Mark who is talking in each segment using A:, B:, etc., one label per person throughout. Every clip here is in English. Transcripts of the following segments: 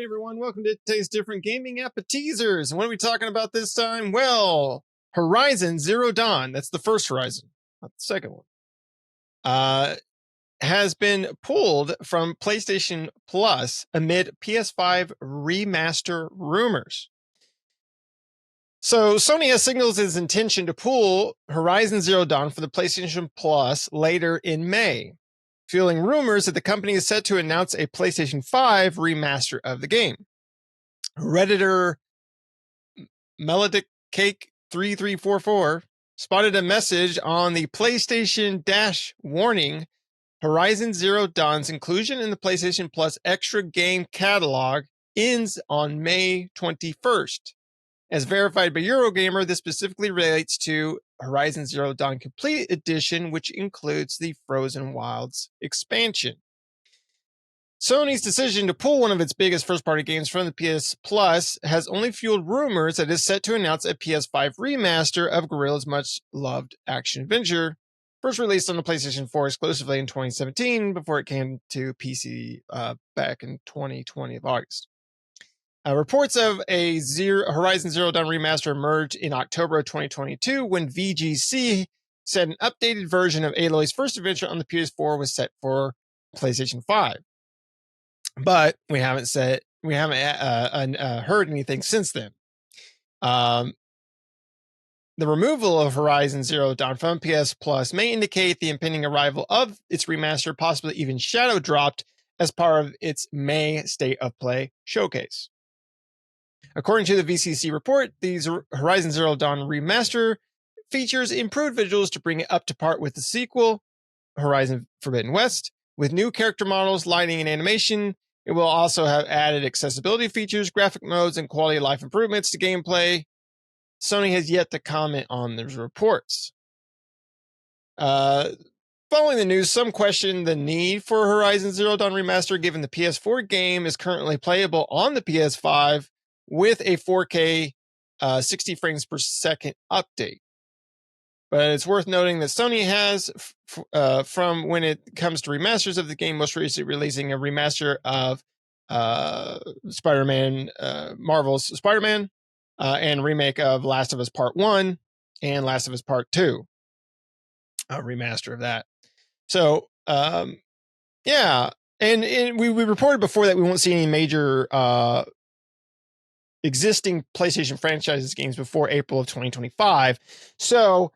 A: everyone. Welcome to Taste Different Gaming Appetizers. And what are we talking about this time? Well, Horizon Zero Dawn, that's the first Horizon, not the second one, has been pulled from PlayStation Plus amid PS5 Remaster rumors. So Sony has signaled its intention to pull Horizon Zero Dawn for the PlayStation Plus later in May, fueling rumors that the company is set to announce a PlayStation 5 remaster of the game. Redditor Melodic Cake 3344 spotted a message on the PlayStation Dash warning Horizon Zero Dawn's inclusion in the PlayStation Plus extra game catalog ends on May 21st. As verified by Eurogamer, this specifically relates to Horizon Zero Dawn Complete Edition, which includes the Frozen Wilds expansion. Sony's decision to pull one of its biggest first-party games from the PS Plus has only fueled rumors that it is set to announce a PS5 remaster of Guerrilla's much-loved action-adventure, first released on the PlayStation 4 exclusively in 2017 before it came to PC back in 2020 of August. Reports of a Horizon Zero Dawn remaster emerged in October of 2022 when VGC said an updated version of Aloy's first adventure on the PS4 was set for PlayStation 5. But we haven't heard anything since then. The removal of Horizon Zero Dawn from PS Plus may indicate the impending arrival of its remaster, possibly even shadow dropped as part of its May State of Play showcase. According to the VCC report, the Horizon Zero Dawn remaster features improved visuals to bring it up to par with the sequel, Horizon Forbidden West, with new character models, lighting, and animation. It will also have added accessibility features, graphic modes, and quality of life improvements to gameplay. Sony has yet to comment on those reports. Following the news, some question the need for Horizon Zero Dawn remaster, given the PS4 game is currently playable on the PS5 with a 4K 60 frames per second update. But it's worth noting that Sony has, from when it comes to remasters of the game, most recently releasing a remaster of Spider-Man, Marvel's Spider-Man, and remake of Last of Us Part 1 and Last of Us Part 2. A remaster of that. So, yeah. And we reported before that we won't see any major existing PlayStation franchises games before April of 2025. So,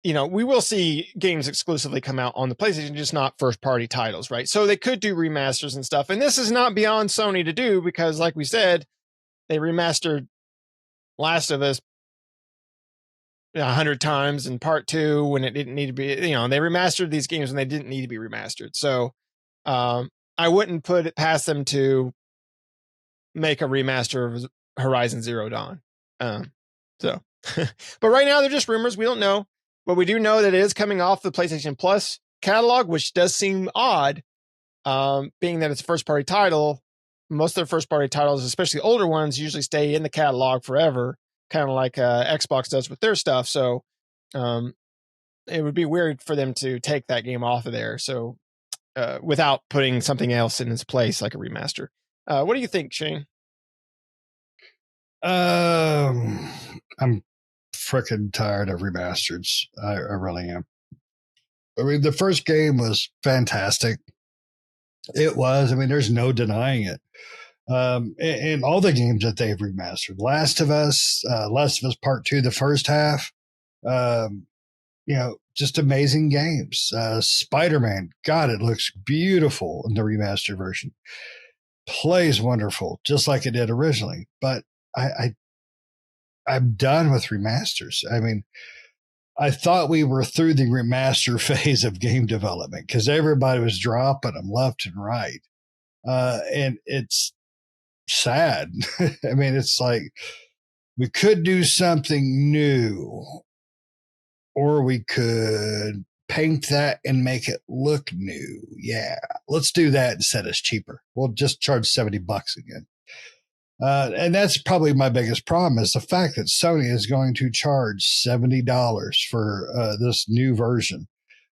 A: we will see games exclusively come out on the PlayStation, just not first party titles, right? So they could do remasters and stuff. And this is not beyond Sony to do because, like we said, they remastered Last of Us 100 times in Part 2 when it didn't need to be, they remastered these games when they didn't need to be remastered. So I wouldn't put it past them to make a remaster of Horizon Zero Dawn. But right now they're just rumors. We don't know, but we do know that it is coming off the PlayStation Plus catalog, which does seem odd, being that it's a first party title. Most of their first party titles, especially older ones, usually stay in the catalog forever, kind of like Xbox does with their stuff. So it would be weird for them to take that game off of there. So without putting something else in its place, like a remaster. What do you think, Shane?
B: I'm freaking tired of remasters. I really am. I mean, the first game was fantastic. It was. I mean, there's no denying it. And all the games that they've remastered, Last of Us Part 2, the first half, just amazing games. Spider-Man, God, it looks beautiful in the remaster version. Plays wonderful, just like it did originally. But I'm done with remasters. I mean, I thought we were through the remaster phase of game development because everybody was dropping them left and right. And it's sad. I mean, it's like we could do something new, or we could paint that and make it look new. Yeah, let's do that instead. It's cheaper. We'll just charge $70 again. And that's probably my biggest problem is the fact that Sony is going to charge $70 for this new version.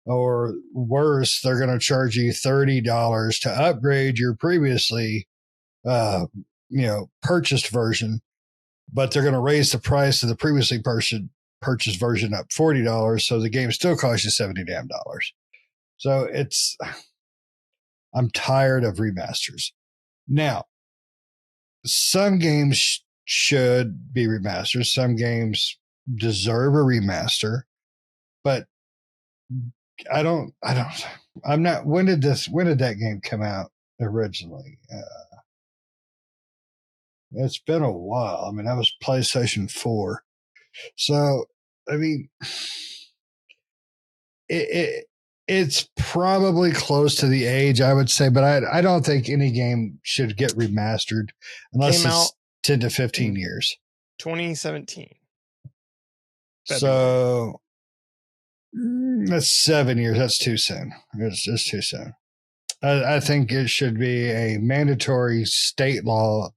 B: Or worse, they're going to charge you $30 to upgrade your previously uh, purchased version, but they're going to raise the price of the previously purchased version up $40, so the game still costs you $70 damn dollars. So I'm tired of remasters. Now, some games should be remastered. Some games deserve a remaster, but I'm not. When did that game come out originally? It's been a while. I mean, that was PlayStation 4. So, I mean, it's probably close to the age, I would say, but I don't think any game should get remastered unless
A: Came
B: it's
A: out
B: 10 to 15 years.
A: 2017. February.
B: So that's 7 years. That's too soon. It's too soon. I think it should be a mandatory state law.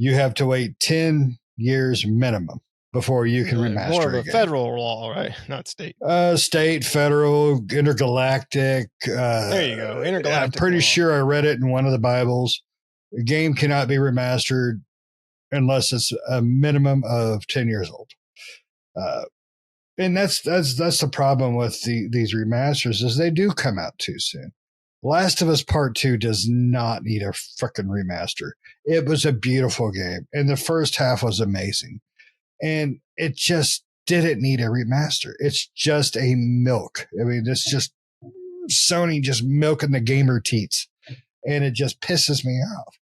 B: You have to wait 10 years minimum before you can remaster
A: more of a
B: game.
A: federal law, right? Not state.
B: State, federal, intergalactic.
A: There you go. Intergalactic.
B: I'm pretty
A: law.
B: sure I read it in one of the Bibles. A game cannot be remastered unless it's a minimum of 10 years old. And that's the problem with these remasters is they do come out too soon. Last of Us Part 2 does not need a freaking remaster. It was a beautiful game, and the first half was amazing. And it just didn't need a remaster. It's just a milk. I mean, it's just Sony just milking the gamer teats, and it just pisses me off.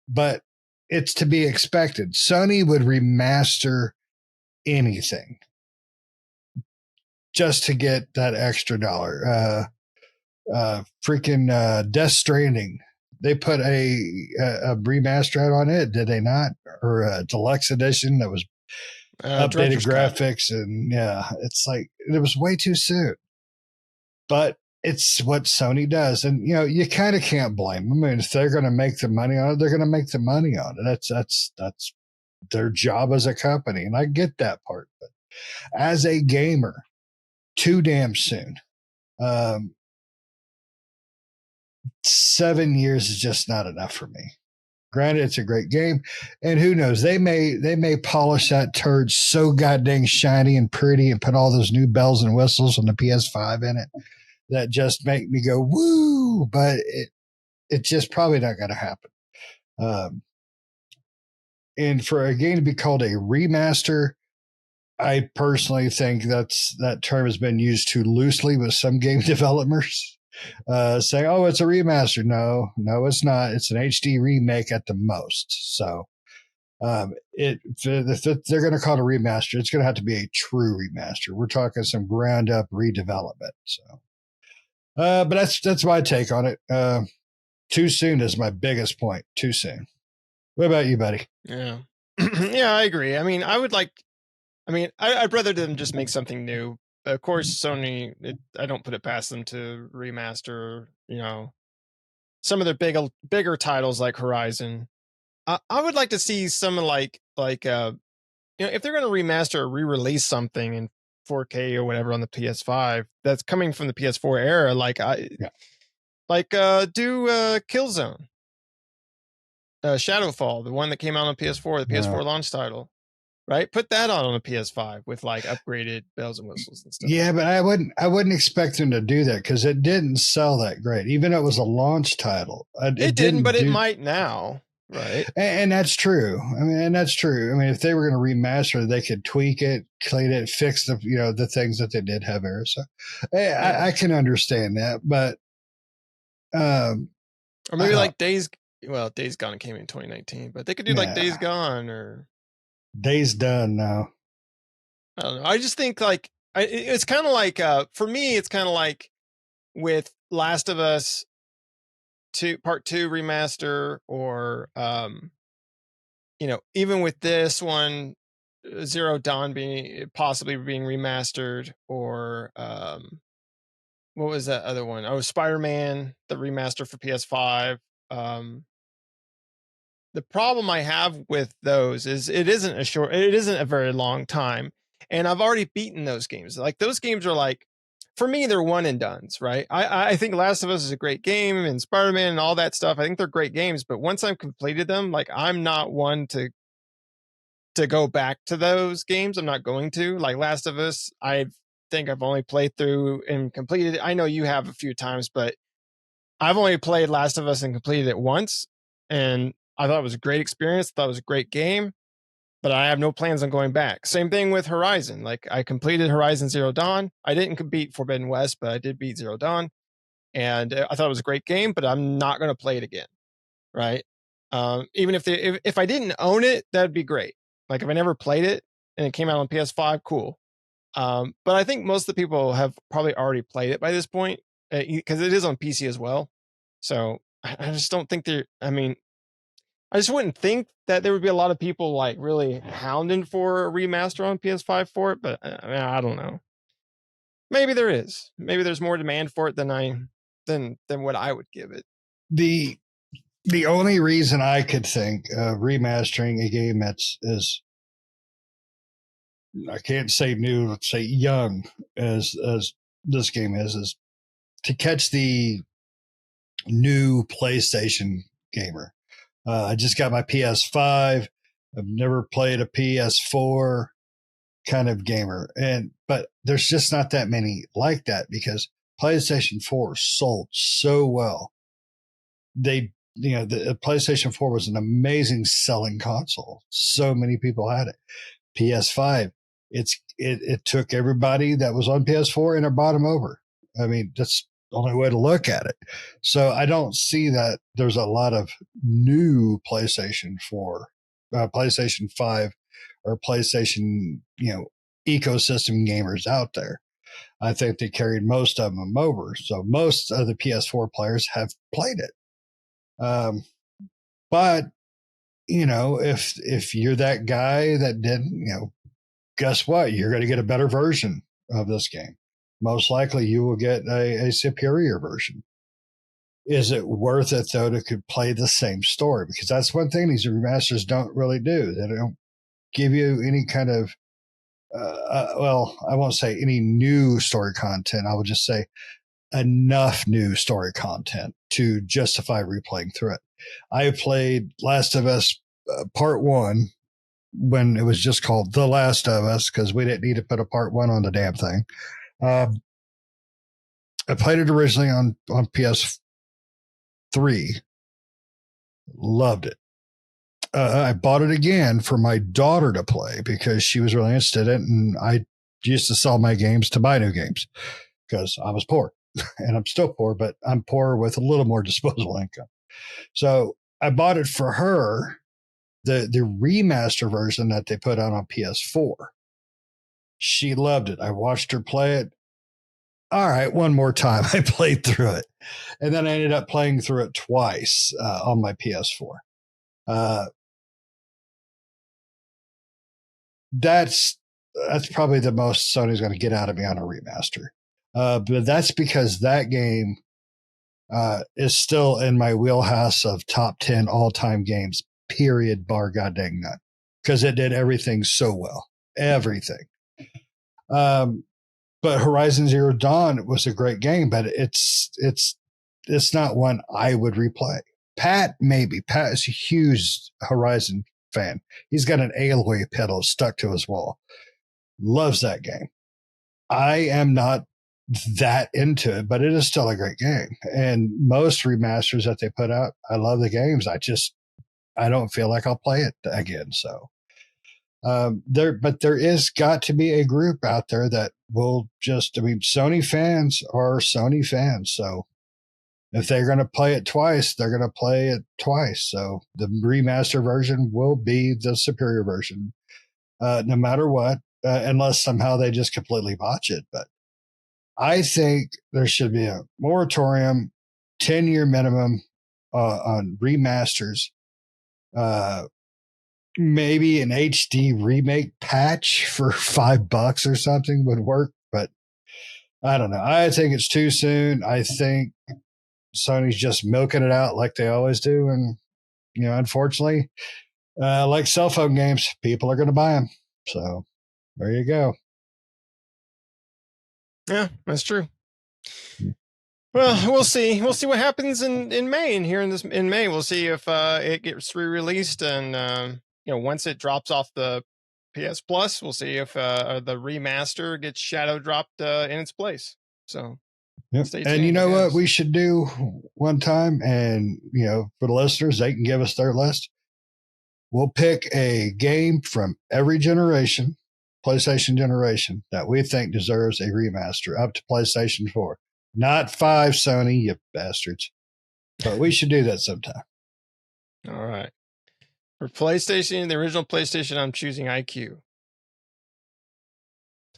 B: But it's to be expected. Sony would remaster anything just to get that extra dollar. Freaking Death Stranding. They put a remaster out on it, did they not? Or a deluxe edition that was updated graphics, and it's like it was way too soon. But it's what Sony does, and you kind of can't blame them. I mean, if they're going to make the money on it, they're going to make the money on it. That's their job as a company, and I get that part. But as a gamer, too damn soon. 7 years is just not enough for me. Granted, it's a great game, and who knows? They may polish that turd so goddamn shiny and pretty, and put all those new bells and whistles on the PS5 in it that just make me go woo. But it's just probably not going to happen. And for a game to be called a remaster, I personally think that term has been used too loosely with some game developers. Saying, "Oh, it's a remaster." No, it's not. It's an HD remake at the most. So, if they're going to call it a remaster, it's going to have to be a true remaster. We're talking some ground up redevelopment. So, but that's my take on it. Too soon is my biggest point. Too soon. What about you, buddy?
A: Yeah, yeah, I agree. I mean, I'd rather them just make something new. Of course, Sony, I don't put it past them to remaster, some of their bigger titles like Horizon. I would like to see some like if they're going to remaster or re-release something in 4K or whatever on the PS5 that's coming from the PS4 era, do Killzone, Shadowfall, the one that came out on PS4, the PS4 launch title. Right, put that on a PS5 with like upgraded bells and whistles and stuff.
B: Yeah, but I wouldn't expect them to do that because it didn't sell that great. Even though it was a launch title,
A: it didn't. But it might now, right?
B: And that's true. I mean, if they were going to remaster, they could tweak it, clean it, fix the things that they did have error. So, I can understand that, but
A: or maybe like Days Gone came in 2019, but they could do like Days Gone or
B: Days Done now.
A: I don't know. I just think like it's kind of like for me, it's kind of like with Last of Us Part 2 remaster, or even with this one, Zero Dawn possibly being remastered, or what was that other one? Oh, Spider-Man, the remaster for PS5. The problem I have with those is it isn't a very long time, and I've already beaten those games. Like those games are like for me, they're one and dones, right? I think Last of Us is a great game, and Spider-Man and all that stuff. I think they're great games, but once I've completed them, like I'm not one to go back to those games. I'm not going to. Like Last of Us, I think I've only played through and completed it. I know you have a few times, but I've only played Last of Us and completed it once, and I thought it was a great experience. Thought it was a great game, but I have no plans on going back. Same thing with Horizon. Like I completed Horizon Zero Dawn. I didn't beat Forbidden West, but I did beat Zero Dawn, and I thought it was a great game. But I'm not going to play it again, right? Even if I didn't own it, that'd be great. Like if I never played it and it came out on PS5, cool. But I think most of the people have probably already played it by this point because it is on PC as well. So I just don't think there. I mean, I just wouldn't think that there would be a lot of people like really hounding for a remaster on PS5 for it. But I mean, I don't know. Maybe there is. Maybe there's more demand for it than what I would give it.
B: The only reason I could think of remastering a game that's is, I can't say new, let's say young as this game is to catch the new PlayStation gamer. I just got my PS5. I've never played a PS4 kind of gamer, but there's just not that many like that because PlayStation 4 sold so well. The PlayStation 4 was an amazing selling console. So many people had it. PS5, it took everybody that was on PS4 and it brought them over. I mean, that's the only way to look at it. So I don't see that there's a lot of new PlayStation 4, PlayStation 5, or PlayStation, ecosystem gamers out there. I think they carried most of them over. So most of the PS4 players have played it. But if you're that guy that didn't, guess what? You're going to get a better version of this game. Most likely you will get a superior version. Is it worth it though to play the same story? Because that's one thing these remasters don't really do. They don't give you any kind of well, I won't say any new story content. I will just say enough new story content to justify replaying through it. I played Last of Us Part 1 when it was just called The Last of Us because we didn't need to put a Part 1 on the damn thing. I played it originally on PS3. Loved it. I bought it again for my daughter to play because she was really interested in it, and I used to sell my games to buy new games because I was poor. And I'm still poor, but I'm poor with a little more disposable income. So I bought it for her, the remaster version that they put out on PS4. She loved it. I watched her play it. All right, one more time. I played through it. And then I ended up playing through it twice on my PS4. That's probably the most Sony's going to get out of me on a remaster. But that's because that game is still in my wheelhouse of top 10 all-time games, period, bar goddamn none. Because it did everything so well. Everything. But Horizon Zero Dawn was a great game, but it's not one I would replay. Pat, maybe. Pat is a huge Horizon fan. He's got an alloy pedal stuck to his wall. Loves that game. I am not that into it, but it is still a great game. And most remasters that they put out, I love the games. I don't feel like I'll play it again. So there is got to be a group out there that will Sony fans are Sony fans. So if they're going to play it twice, they're going to play it twice. So the remaster version will be the superior version, no matter what, unless somehow they just completely botch it. But I think there should be a moratorium, 10-year minimum on remasters. Maybe an HD remake patch for $5 or something would work, but I don't know. I think it's too soon. I think Sony's just milking it out like they always do. And, unfortunately, like cell phone games, people are going to buy them. So there you go.
A: Yeah, that's true. Well, we'll see. We'll see what happens in May. And here in May, we'll see if it gets re-released, and once it drops off the PS Plus, we'll see if the remaster gets shadow dropped in its place. So
B: Yep.
A: stay
B: And
A: tuned.
B: you know
A: I
B: what
A: guess.
B: we should do one time, and for the listeners, they can give us their list. We'll pick a game from every generation, PlayStation generation, that we think deserves a remaster up to PlayStation 4. Not 5, Sony, you bastards. But we should do that sometime.
A: All right. For PlayStation, the original PlayStation, I'm choosing IQ.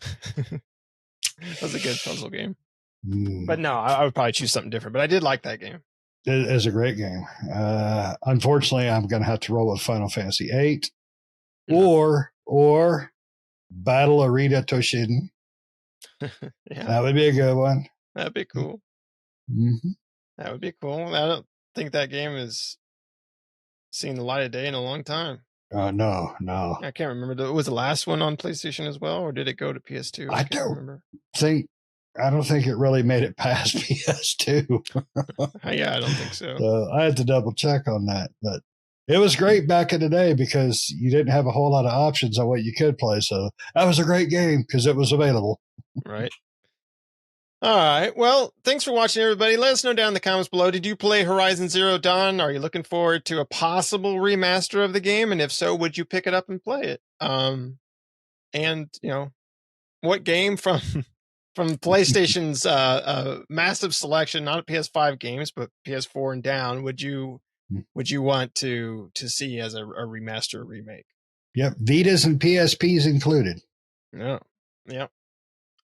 A: That was a good puzzle game. But no, I would probably choose something different. But I did like that game.
B: It is a great game. Unfortunately, I'm going to have to roll with Final Fantasy VIII or Battle Arena Toshinden.
A: Yeah,
B: that would be a good one.
A: That'd be cool.
B: Mm-hmm.
A: That would be cool. I don't think that game has seen the light of day in a long time.
B: No.
A: I can't remember. Was the last one on PlayStation as well, or did it go to PS2?
B: I don't think it really made it past PS2.
A: Yeah, I don't think so.
B: So I had to double check on that. But it was great back in the day because you didn't have a whole lot of options on what you could play. So that was a great game because it was available.
A: Right. All right. Well, thanks for watching, everybody. Let us know down in the comments below. Did you play Horizon Zero Dawn? Are you looking forward to a possible remaster of the game? And if so, would you pick it up and play it? And what game from PlayStation's massive selection, not PS5 games, but PS4 and down, would you want to see as a remaster remake?
B: Yep, Vitas and PSPs included.
A: Yeah, yep,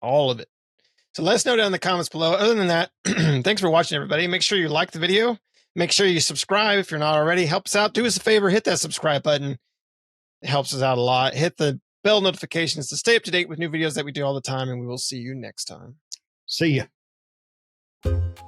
A: all of it. So let us know down in the comments below. Other than that, thanks for watching, everybody. Make sure you like the video. Make sure you subscribe if you're not already. Help us out. Do us a favor. Hit that subscribe button. It helps us out a lot. Hit the bell notifications to stay up to date with new videos that we do all the time, and we will see you next time.
B: See ya.